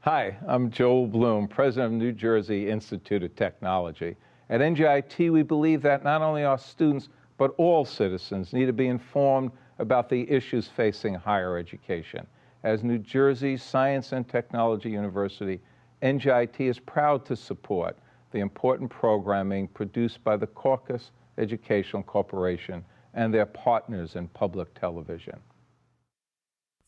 Hi, I'm Joel Bloom, president of New Jersey Institute of Technology. At NJIT, we believe that not only our students, but all citizens need to be informed about the issues facing higher education. As New Jersey's Science and Technology University, NJIT is proud to support the important programming produced by the Caucus Educational Corporation and their partners in public television.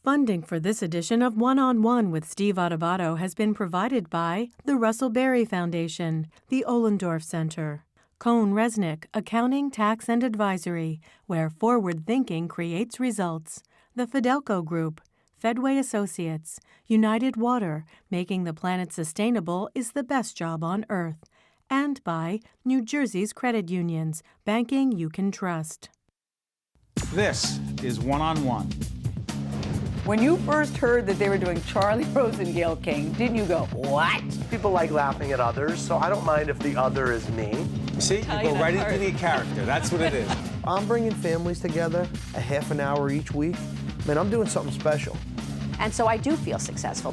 Funding for this edition of One-on-One with Steve Adubato has been provided by the Russell Berry Foundation, the Ohlendorf Center, Cohn Resnick Accounting, Tax and Advisory, where forward thinking creates results, the Fidelco Group, Fedway Associates, United Water, making the planet sustainable is the best job on earth, and by New Jersey's credit unions, banking you can trust. This is One-on-One. When you first heard that they were doing Charlie Rose and Gayle King, didn't you go, what? People like laughing at others, so I don't mind if the other is me. See, you go right into the character. That's what it is. I'm bringing families together a half an hour each week. Man, I'm doing something special. And so I do feel successful.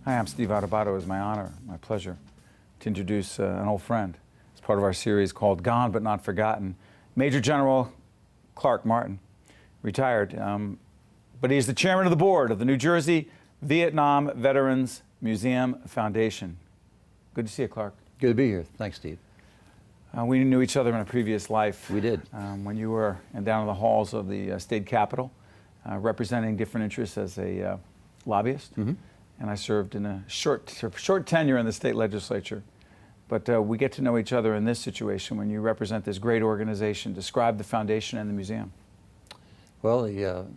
Hi, I'm Steve Adubato. It's my honor, my pleasure to introduce an old friend. It's part of our series called Gone But Not Forgotten. Major General Clark Martin, retired, but he's the chairman of the board of the New Jersey Vietnam Veterans Museum Foundation. Good to see you, Clark. Good to be here. Thanks, Steve. We knew each other in a previous life. We did. When you were down in the halls of the state capitol, representing different interests as a lobbyist. Mm-hmm. And I served in a short tenure in the state legislature. But we get to know each other in this situation when you represent this great organization. Describe the foundation and the museum. Well, the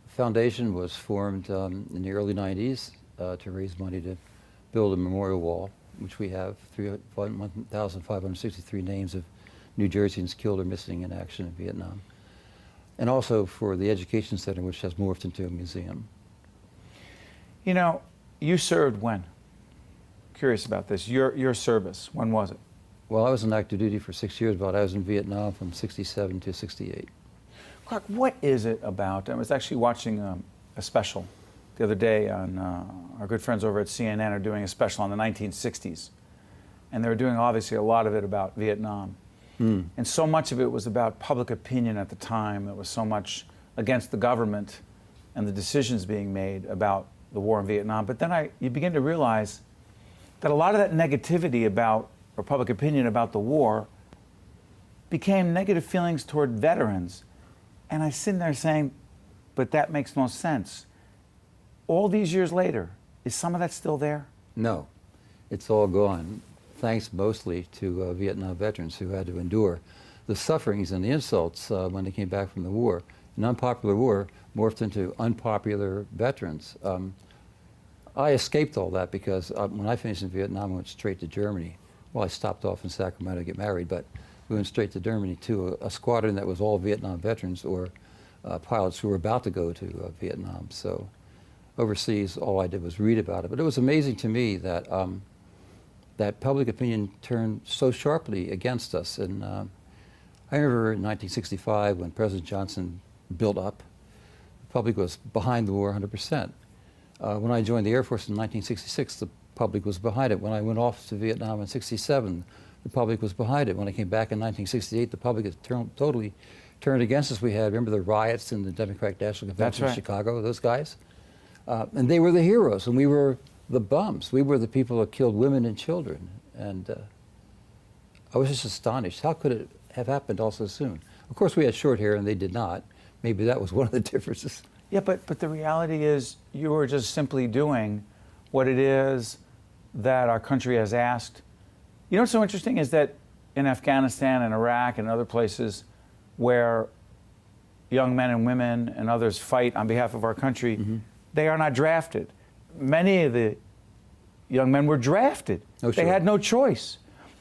foundation was formed in the early 90s to raise money to build a memorial wall, which we have 1,563 names of New Jerseyans killed or missing in action in Vietnam. And also for the Education Center, which has morphed into a museum. You know, you served when? Curious about this. Your service, when was it? Well, I was on active duty for 6 years, but I was in Vietnam from 67 to 68. Clark, what is it about? I was actually watching a special the other day on our good friends over at CNN are doing a special on the 1960s. And they were doing obviously a lot of it about Vietnam. Mm. And so much of it was about public opinion at the time. It was so much against the government and the decisions being made about the war in Vietnam. But then you begin to realize that a lot of that negativity about, or public opinion about the war, became negative feelings toward veterans. And I sit there saying, but that makes no sense. All these years later, is some of that still there? No, it's all gone, thanks mostly to Vietnam veterans who had to endure the sufferings and the insults when they came back from the war. An unpopular war morphed into unpopular veterans. I escaped all that because when I finished in Vietnam, I went straight to Germany. Well, I stopped off in Sacramento to get married, but we went straight to Germany to a squadron that was all Vietnam veterans or pilots who were about to go to Vietnam. So overseas, all I did was read about it. But it was amazing to me that that public opinion turned so sharply against us. And I remember in 1965 when President Johnson built up, the public was behind the war 100%. When I joined the Air Force in 1966, the public was behind it. When I went off to Vietnam in 67, the public was behind it. When I came back in 1968, the public had totally turned against us. We had, remember the riots in the Democratic National Convention in Chicago, those guys? And they were the heroes, and we were the bums. We were the people that killed women and children. And I was just astonished. How could it have happened all so soon? Of course, we had short hair, and they did not. Maybe that was one of the differences. Yeah, but the reality is you were just simply doing what it is that our country has asked. You know what's so interesting is that in Afghanistan and Iraq and other places where young men and women and others fight on behalf of our country, mm-hmm. they are not drafted. Many of the young men were drafted. Oh, sure. They had no choice.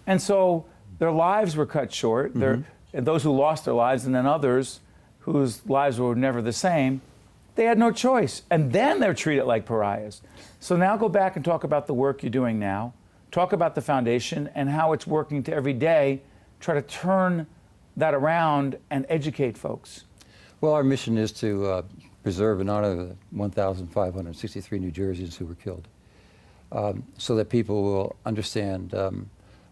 And so their lives were cut short. Mm-hmm. And those who lost their lives, and then others whose lives were never the same, they had no choice. And then they're treated like pariahs. So now go back and talk about the work you're doing now. Talk about the foundation and how it's working to every day try to turn that around and educate folks. Well, our mission is to preserve and honor the 1,563 New Jerseyans who were killed, so that people will understand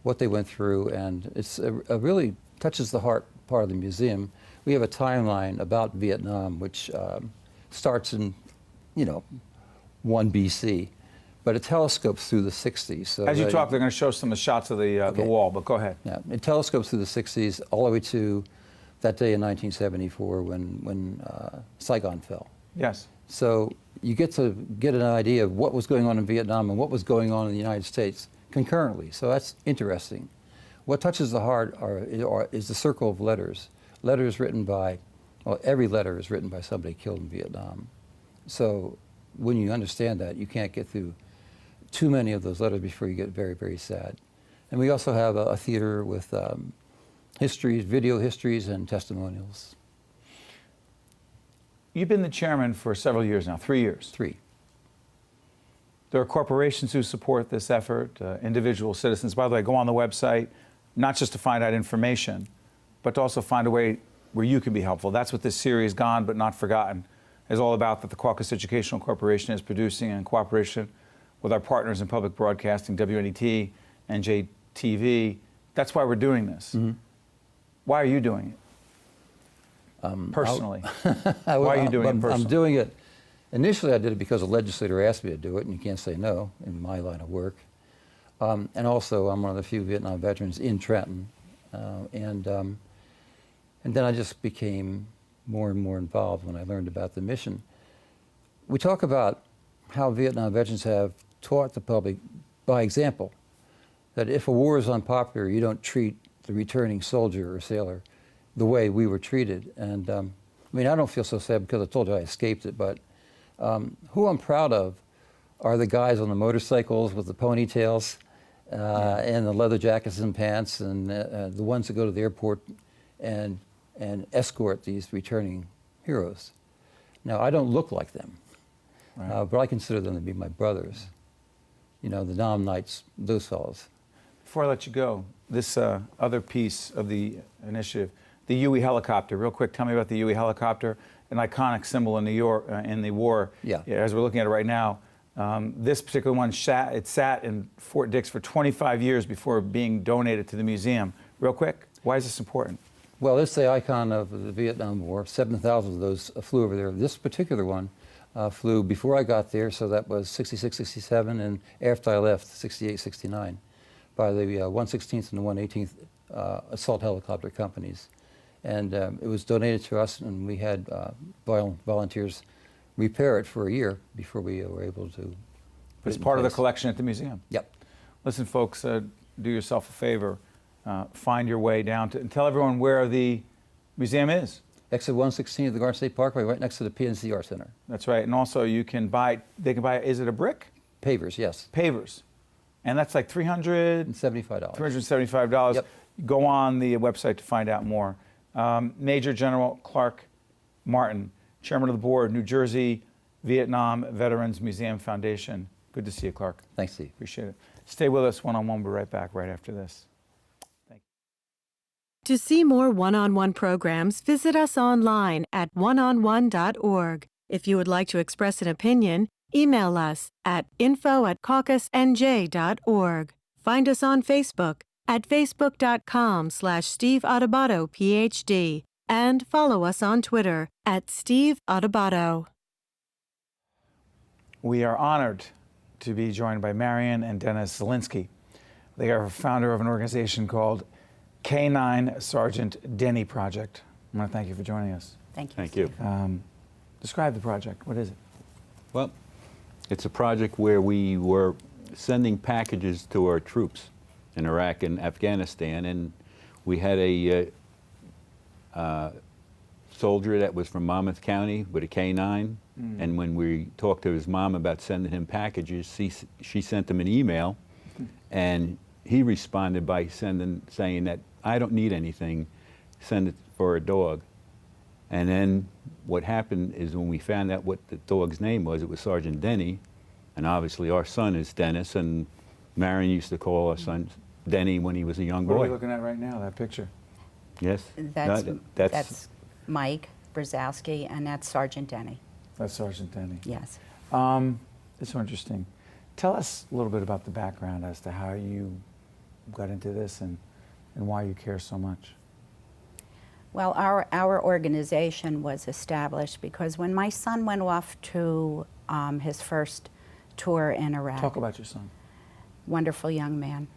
what they went through, and it's a really touches the heart part of the museum. We have a timeline about Vietnam, which starts in, 1 BC, but it telescopes through the 60s. So As you talk, they're going to show some of the shots of the wall, but go ahead. Yeah, it telescopes through the 60s all the way to that day in 1974 when Saigon fell. Yes. So you get to get an idea of what was going on in Vietnam and what was going on in the United States concurrently. So that's interesting. What touches the heart is the circle of letters. Letters written by, well, every letter is written by somebody killed in Vietnam. So when you understand that, you can't get through too many of those letters before you get very, very sad. And we also have a theater with histories, video histories, and testimonials. You've been the chairman for several years now, 3 years. 3. There are corporations who support this effort, individual citizens. By the way, go on the website, not just to find out information, but to also find a way where you can be helpful. That's what this series, Gone But Not Forgotten, is all about, that the Caucus Educational Corporation is producing in cooperation with our partners in public broadcasting, WNET and JTV. That's why we're doing this. Mm-hmm. Why are you doing it? Personally. Why are you doing it personally? I'm doing it. Initially, I did it because a legislator asked me to do it, and you can't say no in my line of work. And also, I'm one of the few Vietnam veterans in Trenton. And then I just became more and more involved when I learned about the mission. We talk about how Vietnam veterans have taught the public by example that if a war is unpopular, you don't treat the returning soldier or sailor the way we were treated. And I mean, I don't feel so sad because I told you I escaped it, but who I'm proud of are the guys on the motorcycles with the ponytails and the leather jackets and pants, and the ones that go to the airport and escort these returning heroes. Now, I don't look like them, Right. but I consider them to be my brothers. You know, the Nam Knights, those fellows. Before I let you go, this other piece of the initiative, the Huey helicopter. Real quick, tell me about the Huey helicopter, an iconic symbol in New York in the war. Yeah. As we're looking at it right now, this particular one sat in Fort Dix for 25 years before being donated to the museum. Real quick, why is this important? Well, it's the icon of the Vietnam War. 7,000 of those flew over there. This particular one flew before I got there, so that was 66, 67, and after I left, 68, 69, by the 116th and the 118th assault helicopter companies. And it was donated to us, and we had volunteers repair it for a year before we were able to put It's it in part of the place. collection at the museum. Yep. Listen, folks, do yourself a favor. Find your way down to, and tell everyone where the museum is. Exit 116 of the Garden State Parkway, right next to the PNC Art Center. That's right. And also you can buy, they can buy, is it a brick? Pavers, yes. Pavers. And that's like $375. $75. Yep. Go on the website to find out more. Major General Clark Martin, Chairman of the Board, New Jersey Vietnam Veterans Museum Foundation. Good to see you, Clark. Thanks, Steve. Appreciate it. Stay with us one-on-one. We'll be right back right after this. To see more one-on-one programs, visit us online at oneonone.org. If you would like to express an opinion, email us at info@caucusnj.org. Find us on Facebook at facebook.com/Steve Adubato, PhD, and follow us on Twitter at Steve Adubato. We are honored to be joined by Marion and Dennis Zilinski. They are founder of an organization called K9 Sergeant Denny Project. I want to thank you for joining us. Thank you. Thank you. Describe the project. What is it? Well, it's a project where we were sending packages to our troops in Iraq and Afghanistan, and we had a soldier that was from Monmouth County with a K9, and when we talked to his mom about sending him packages, she sent him an email, and he responded by saying that, I don't need anything, send it for a dog. And then what happened is when we found out what the dog's name was, it was Sergeant Denny, and obviously our son is Dennis, and Marion used to call our son Denny when he was a young What are boy. we looking at right now, that picture? Yes? That's No, that's Mike. Brzezowski, and that's Sergeant Denny. That's Sergeant Denny. Yes. It's so interesting. Tell us a little bit about the background as to how you got into this and why you care so much. Well, our organization was established because when my son went off to his first tour in Iraq. Talk about your son. Wonderful young man,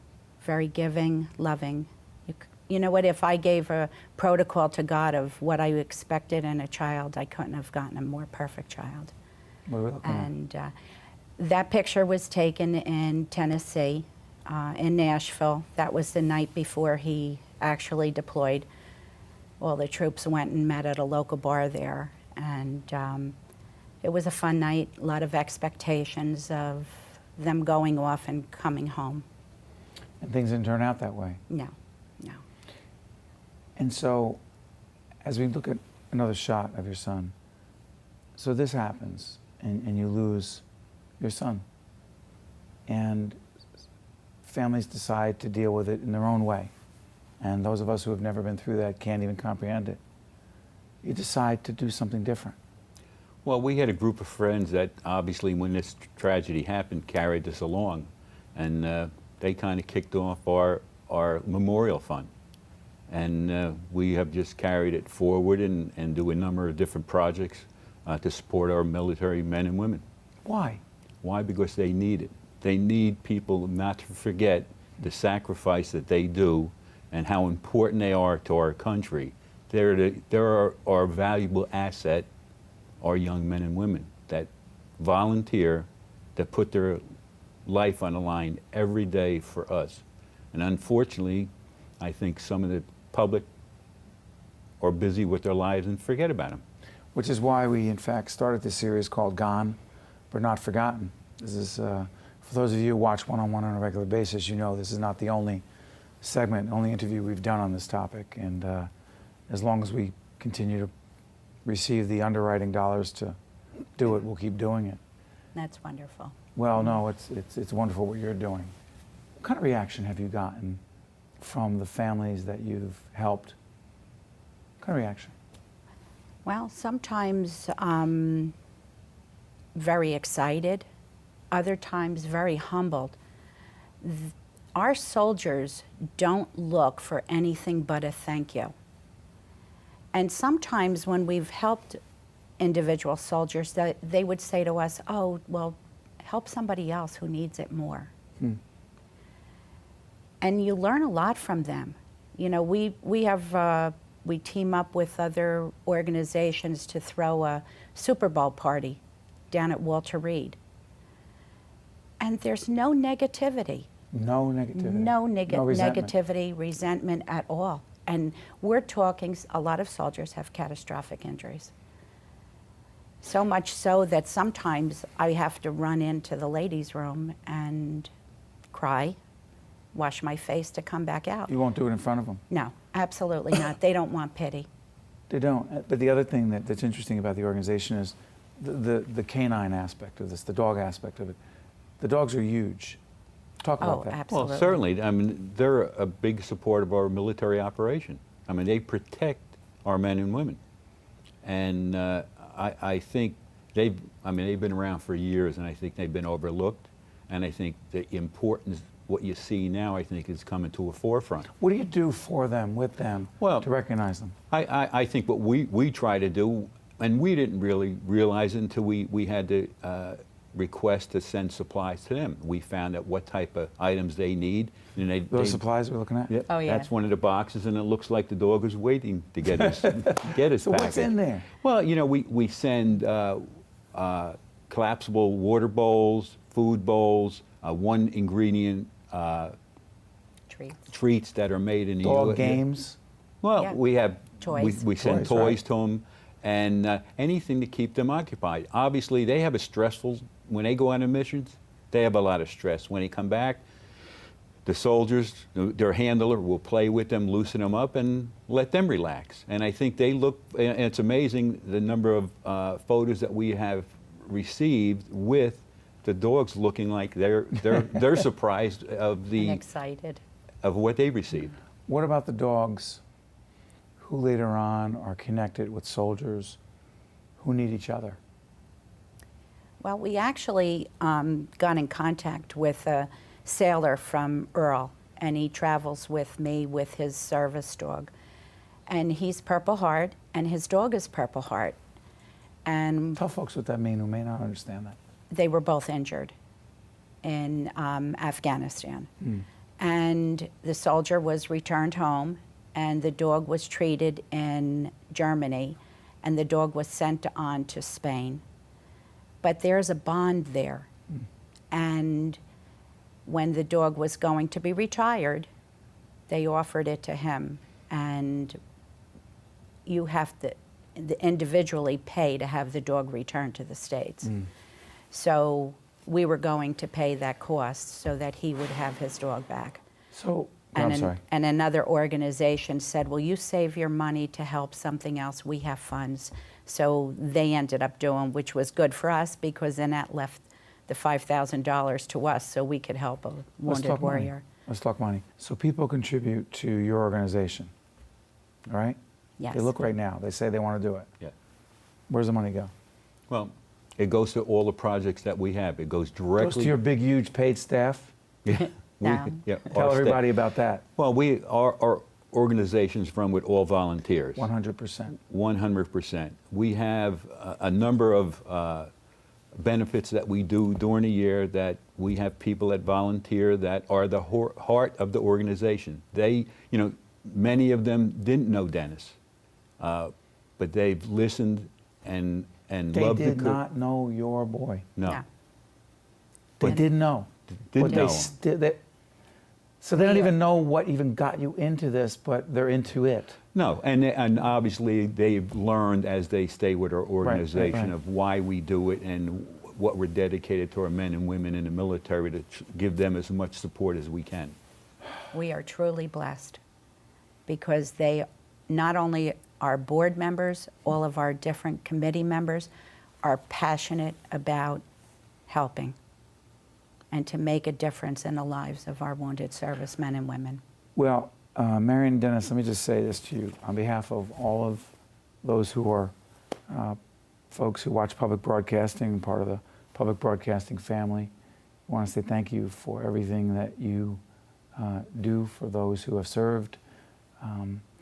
very giving, loving. You know what, if I gave a protocol to God of what I expected in a child, I couldn't have gotten a more perfect child. What are we looking at? And that picture was taken in Tennessee, in Nashville. That was the night before he actually deployed. All the troops went and met at a local bar there. And it was a fun night, a lot of expectations of them going off and coming home. And things didn't turn out that way. No, no. And so, as we look at another shot of your son, so this happens, and you lose your son. And families decide to deal with it in their own way. And those of us who have never been through that can't even comprehend it. You decide to do something different. Well, we had a group of friends that obviously when this tragedy happened carried us along, and they kind of kicked off our memorial fund. And we have just carried it forward and do a number of different projects to support our military men and women. Why? Why? Because they need it. They need people not to forget the sacrifice that they do and how important they are to our country. They're our valuable asset, our young men and women that volunteer, that put their life on the line every day for us. And unfortunately, I think some of the public are busy with their lives and forget about them. Which is why we, in fact, started this series called Gone, But Not Forgotten. This is, for those of you who watch One-on-One on a regular basis, you know this is not the only segment, only interview we've done on this topic. And as long as we continue to receive the underwriting dollars to do it, we'll keep doing it. That's wonderful. Well, no, it's wonderful what you're doing. What kind of reaction have you gotten from the families that you've helped? What kind of reaction? Well, sometimes very excited, other times very humbled. Our soldiers don't look for anything but a thank you. And sometimes when we've helped individual soldiers, they would say to us, oh, well, help somebody else who needs it more. And you learn a lot from them. You know, we team up with other organizations to throw a Super Bowl party down at Walter Reed. And there's no negativity. No negativity. No resentment. negativity, resentment at all. And we're talking, a lot of soldiers have catastrophic injuries. So much so that sometimes I have to run into the ladies' room and cry, wash my face to come back out. You won't do it in front of them? No, absolutely not. They don't want pity. They don't. But the other thing that's interesting about the organization is the canine aspect of this, the dog aspect of it. The dogs are huge. Talk about that. Absolutely. Well, certainly. I mean, they're a big support of our military operation. I mean, they protect our men and women. And I think they've been around for years, and I think they've been overlooked. And I think the importance, what you see now, I think, is coming to a forefront. What do you do for them, with them, to recognize them? I think what we try to do, and we didn't really realize it until we had to request to send supplies to them. We found out what type of items they need. And Those supplies we're looking at? Yep, oh, yeah. That's one of the boxes, and it looks like the dog is waiting to get his, get his So package. what's in there? Well, you know, we send collapsible water bowls, food bowls, one ingredient treats that are made in the dog games? Well, Yeah. we have Toys. We send Toys, toys right. to them, and anything to keep them occupied. Obviously, they have a stressful, when they go on their missions, they have a lot of stress. When they come back, the soldiers, their handler will play with them, loosen them up, and let them relax. And I think they look, and it's amazing the number of photos that we have received with the dogs looking like they're surprised of And excited. of what they received. What about the dogs who later on are connected with soldiers who need each other? Well, we actually got in contact with a sailor from Earl, and he travels with me with his service dog. And he's Purple Heart, and his dog is Purple Heart. And Tell folks what that means who may not understand that. they were both injured in Afghanistan. And the soldier was returned home, and the dog was treated in Germany, and the dog was sent on to Spain. But there's a bond there. And when the dog was going to be retired, they offered it to him. And you have to individually pay to have the dog returned to the States. So we were going to pay that cost so that he would have his dog back. So, And, I'm sorry. and another organization said, well, you save your money to help something else. We have funds. So they ended up doing, which was good for us because then that left the $5,000 to us so we could help a Let's wounded talk money. warrior. Let's talk money. So people contribute to your organization, all right? Yes. They look right now. They say they want to do it. Yeah. Where's the money go? Well, it goes to all the projects that we have. It goes directly. Goes to your big, huge paid staff? Yeah. No. Tell everybody about that. Well, our organization's run with all volunteers. 100%. 100%. We have a number of benefits that we do during the year that we have people that volunteer that are the heart of the organization. They, many of them didn't know Dennis, but they've listened and They loved did the not know your boy. No. No. They didn't know. Didn't know him. So they don't even know what even got you into this, but they're into it. No, and obviously they've learned as they stay with our organization right. of why we do it and what we're dedicated to our men and women in the military to give them as much support as we can. We are truly blessed because they not only are board members, all of our different committee members are passionate about helping and to make a difference in the lives of our wounded servicemen and women. Well, Marion and Dennis, let me just say this to you. On behalf of all of those who are folks who watch public broadcasting, part of the public broadcasting family, I want to say thank you for everything that you do for those who have served.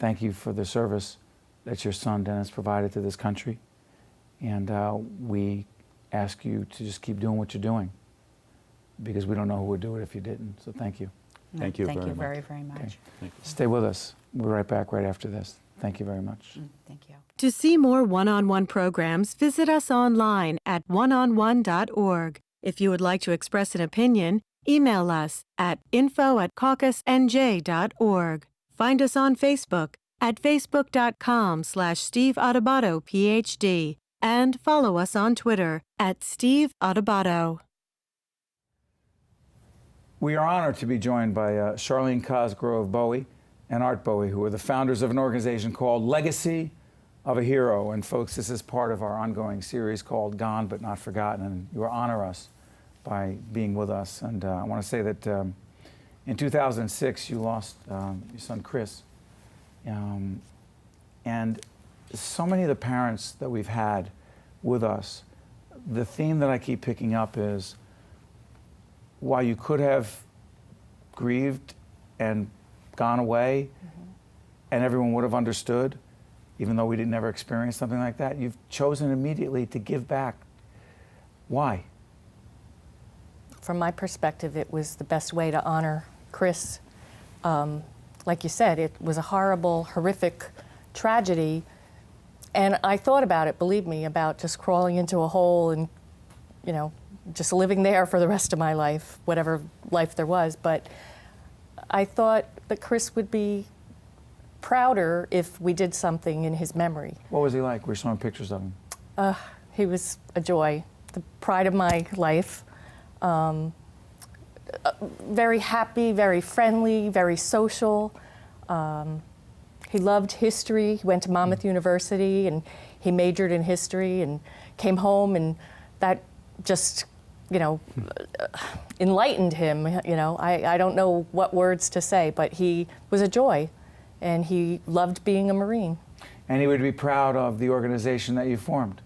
Thank you for the service that your son, Dennis, provided to this country. And we ask you to just keep doing what you're doing, because we don't know who would do it if you didn't. So thank you. Thank you Thank very you much. very, very much. Okay. Stay with us. We'll be right back right after this. Thank you very much. Thank you. To see more one-on-one programs, visit us online at oneonone.org. If you would like to express an opinion, email us at info@caucusnj.org. Find us on Facebook at facebook.com/Steve Adubato, PhD, and follow us on Twitter at Steve Adubato. We are honored to be joined by Charlene Cosgrove-Bowie and Art Bowie, who are the founders of an organization called Legacy of a Hero. And folks, this is part of our ongoing series called Gone But Not Forgotten, and you honor us by being with us. And I want to say that in 2006, you lost your son, Chris. And so many of the parents that we've had with us, the theme that I keep picking up is, while you could have grieved and gone away, and everyone would have understood, even though we didn't ever experience something like that, you've chosen immediately to give back. Why? From my perspective, it was the best way to honor Chris. Like you said, it was a horrible, horrific tragedy. And I thought about it, believe me, about just crawling into a hole and, just living there for the rest of my life, whatever life there was. But I thought that Chris would be prouder if we did something in his memory. What was he like? We're showing pictures of him. He was a joy, the pride of my life. Very happy, very friendly, very social. He loved history. He went to Monmouth University and he majored in history and came home, and that just enlightened him. I don't know what words to say, but he was a joy. and he loved being a Marine. And he would be proud of the organization that you formed.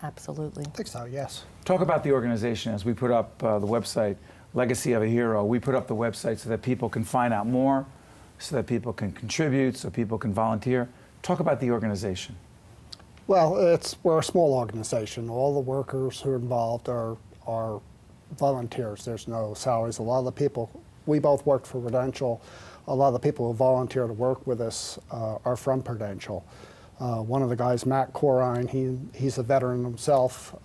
Absolutely. I think so, yes. Talk about the organization as we put up the website, Legacy of a Hero. We put up the website so that people can find out more, so that people can contribute, so people can volunteer. Talk about the organization. Well, we're a small organization. All the workers who are involved are volunteers. There's no salaries. A lot of the people, we both worked for Prudential. A lot of the people who volunteer to work with us are from Prudential. One of the guys, Matt Corine, he's a veteran himself.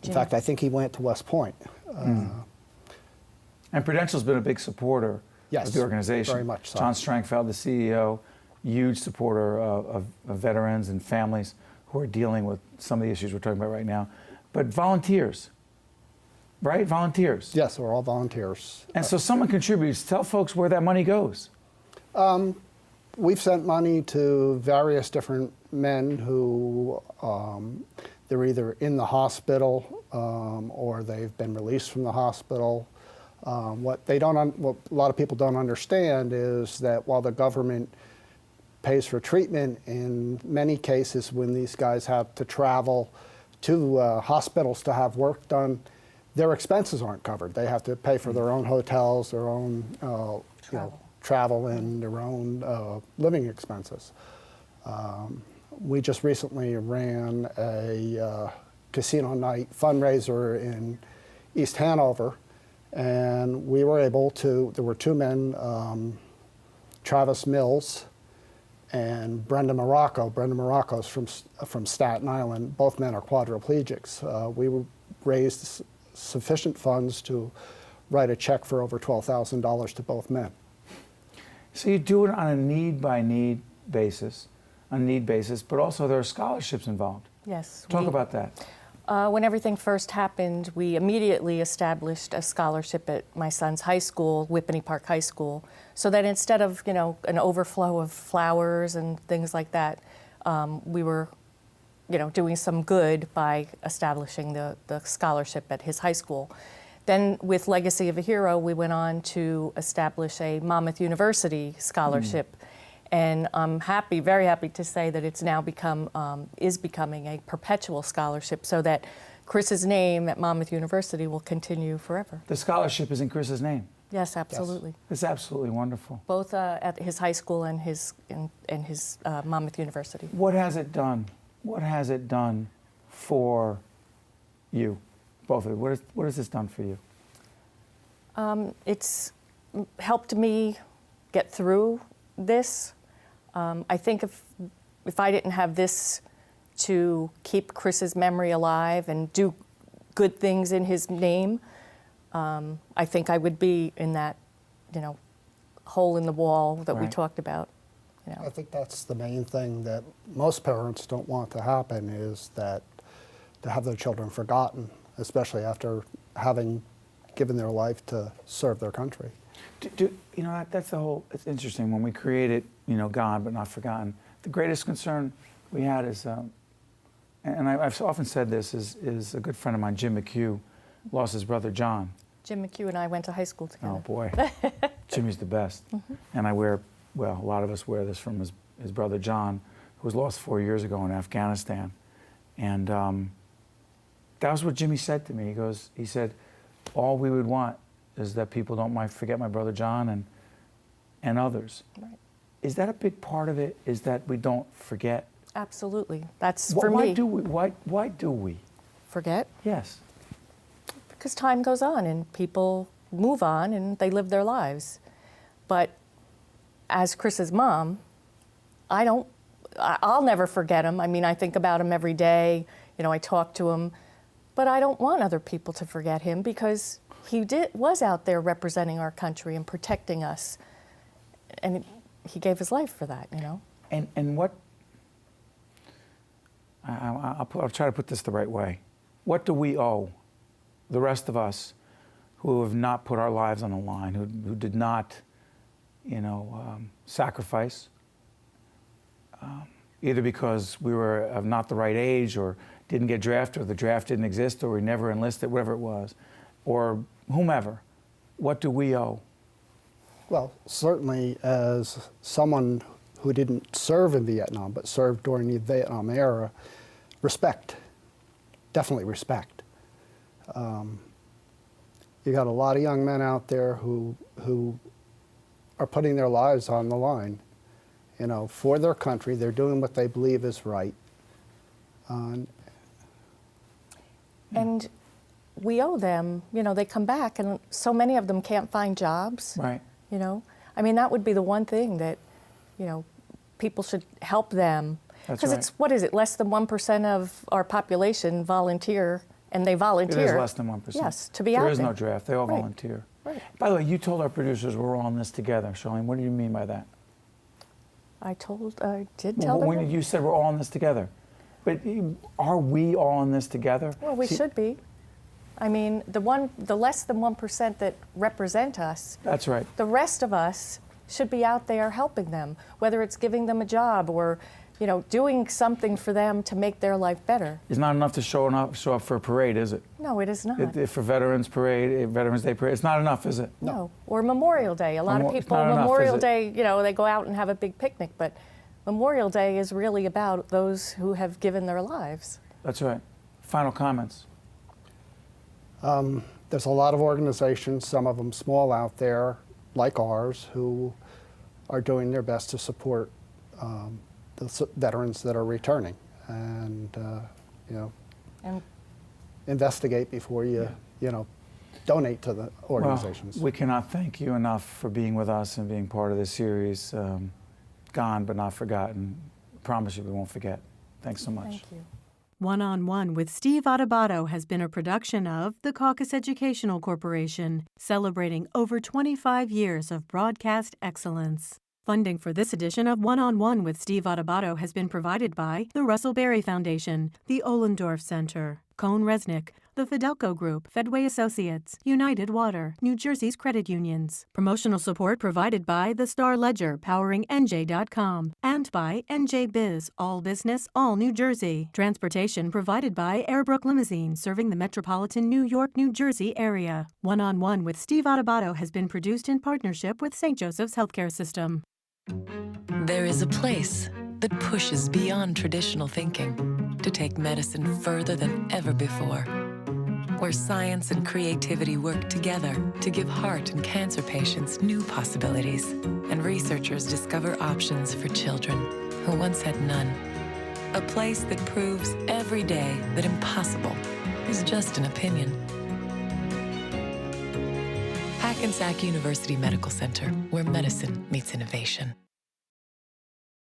In fact, I think he went to West Point. And Prudential's been a big supporter of the organization. Very much so. John Strangfeld, the CEO, huge supporter of veterans and families who are dealing with some of the issues we're talking about right now. But volunteers, right? Volunteers. Yes, we're all volunteers. And so someone contributes. Tell folks where that money goes. We've sent money to various different men who they're either in the hospital or they've been released from the hospital. What a lot of people don't understand is that while the government pays for treatment, in many cases when these guys have to travel to hospitals to have work done, their expenses aren't covered. They have to pay for their own hotels, their own travel, and their own living expenses. We just recently ran a casino night fundraiser in East Hanover, and we were able to, there were two men, Travis Mills and Brenda Morocco. Brenda Morocco's from Staten Island. Both men are quadriplegics. We raised sufficient funds to write a check for over $12,000 to both men. So you do it on a need-by-need basis, but also there are scholarships involved. Yes. Talk about that. When everything first happened, we immediately established a scholarship at my son's high school, Whippany Park High School, so that instead of, an overflow of flowers and things like that, we were, doing some good by establishing the scholarship at his high school. Then with Legacy of a Hero, we went on to establish a Monmouth University scholarship. And I'm happy, very happy to say that it's now is becoming a perpetual scholarship so that Chris's name at Monmouth University will continue forever. The scholarship is in Chris's name. Yes, absolutely. Yes. It's absolutely wonderful. Both at his high school and his Monmouth University. What has it done? What has it done for you, both of you? What has this done for you? It's helped me get through this. I think if I didn't have this to keep Chris's memory alive and do good things in his name, I think I would be in that, hole in the wall that we talked about. I think that's the main thing that most parents don't want to happen, is that to have their children forgotten, especially after having given their life to serve their country. That's the whole, it's interesting, when we created, gone but not forgotten, the greatest concern we had is, and I've often said this, is a good friend of mine, Jim McHugh, lost his brother John. Jim McHugh and I went to high school together. Oh boy, Jimmy's the best. And a lot of us wear this from his brother John, who was lost 4 years ago in Afghanistan. And that was what Jimmy said to me. He said, all we would want is that people don't forget my brother John and others. Right. Is that a big part of it, is that we don't forget? Absolutely. That's for me. Why do we? Forget? Yes. Because time goes on and people move on and they live their lives. But as Chris's mom, I'll never forget him. I mean, I think about him every day. I talk to him. But I don't want other people to forget him, because he was out there representing our country and protecting us, and he gave his life for that, And what, I'll try to put this the right way. What do we owe the rest of us who have not put our lives on the line, who did not, sacrifice, either because we were of not the right age, or didn't get drafted, or the draft didn't exist, or we never enlisted, whatever it was, or whomever? What do we owe? Well, certainly as someone who didn't serve in Vietnam, but served during the Vietnam era, respect, definitely respect. You got a lot of young men out there who are putting their lives on the line, you know, for their country. They're doing what they believe is right. And we owe them, you know, they come back and so many of them can't find jobs. Right. You know, I mean, that would be the one thing that, you know, people should help them. That's Because right. it's, what is it, less than 1% of our population volunteer, and they volunteer. It is less than 1%. Yes, to be out there. There is no draft. They all Right. volunteer. Right. By the way, you told our producers we're all in this together. Charlene, what do you mean by that? I did tell them. When you said we're all in this together. But are we all in this together? Well, we should be. I mean, the less than 1% that represent us, That's right. the rest of us should be out there helping them, whether it's giving them a job or, you know, doing something for them to make their life better. It's not enough to show up for a parade, is it? No, it is not. For Veterans Parade, Veterans Day Parade, it's not enough, is it? No. Or Memorial Day. A lot of It's people, not enough, Memorial is it? Day, you know, they go out and have a big picnic, but Memorial Day is really about those who have given their lives. That's right. Final comments. There's a lot of organizations, some of them small out there, like ours, who are doing their best to support the veterans that are returning, and you know, And investigate before you donate to the organizations. Well, we cannot thank you enough for being with us and being part of this series. Gone but not forgotten. Promise you we won't forget. Thanks so much. thank you. One-on-One with Steve Adubato has been a production of the Caucus Educational Corporation, celebrating over 25 years of broadcast excellence. Funding for this edition of One-on-One with Steve Adubato has been provided by the Russell Berry Foundation, the Ollendorf Center, Cone Resnick, the Fidelco Group, Fedway Associates, United Water, New Jersey's credit unions. Promotional support provided by the Star Ledger, powering NJ.com, and by NJ Biz, all business, all New Jersey. Transportation provided by Airbrook Limousine, serving the metropolitan New York, New Jersey area. One-on-One with Steve Adubato has been produced in partnership with St. Joseph's Healthcare System. There is a place that pushes beyond traditional thinking to take medicine further than ever before, where science and creativity work together to give heart and cancer patients new possibilities, and researchers discover options for children who once had none. A place that proves every day that impossible is just an opinion. Hackensack University Medical Center, where medicine meets innovation.